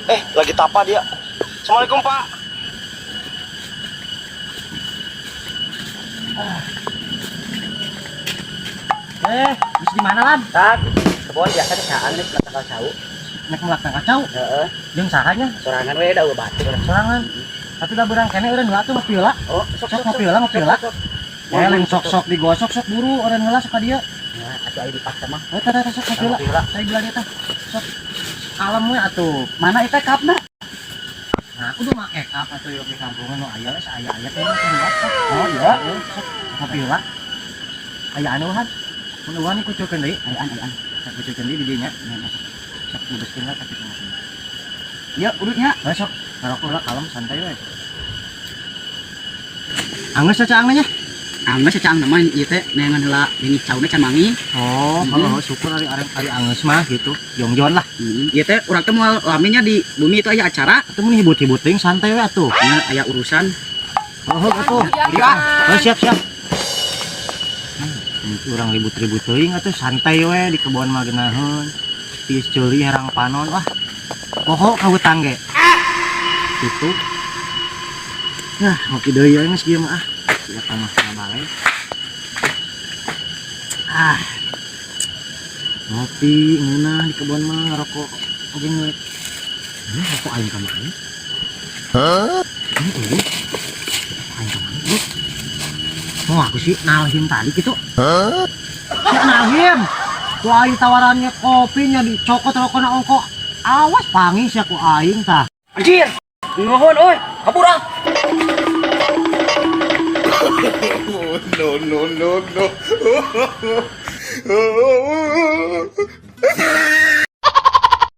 Lagi tapa dia. Assalamualaikum, Pak. Bis di mana lan? Tak, kebon biasa teh saan nih tanggal jauh. Nek melakang kacau. Heeh. Jeung sahanya Sorangan we da batu urang. sorangan. Tapi da beurang kene urang heula tuh mah piola. Oh, Sok mah piola, mah piola. Lain sok-sok digosok sok buru orang heula sok ka dieu. Nah, atuh aya dipaksa mah. Tah sok mah piola. Saya bilang eta. Sok. Alam we atuh. Mana eta kapna? Nah, kudu make kap atuh yo di kampungan nu aya we aya-aya teh buat. Oh iya, sok mah piola. Aya anu han. Mun uwan kucukeun deui, ayaan. Sok kucukeun deui di dieu nya. Sok nguduskeun lah tapi kumaha. Ya, urutnya. Sok ngarokok lah kalem santai we. Anggeus saca angna nya. Anggeus saca angna mah ieu teh neangan heula ini cauna can mangi. Oh, syukur ari anggeus mah gitu. Jongjon lah. Ieu teh urang teh moal laminya di bumi itu aya acara, Atuh mun hibut-hibut teuing santai we atuh. nya aya urusan. Oh, atuh. Iya. Siap. Urang ribut-ribut teuing atuh santai we di kebon mah geunaheun. Tiis ceuli herang panon wah. Poho ka hutang ge. Gitu. Nah, ngopi deui ya geus kieu mah ah. Siap mah balai. Ngopi ngeunah di kebon mah ngarokok oge ngeuk. Rokok aing ka mana? Ini aing ka mana? Oh, aku sih nalhim tadi gitu. Si nalhim. Ku aing tawarannya kopinya dicokot rokona ongko. Awas pangi sia ku aing tah. Anjir. Nuhun euy, kabur ah. No.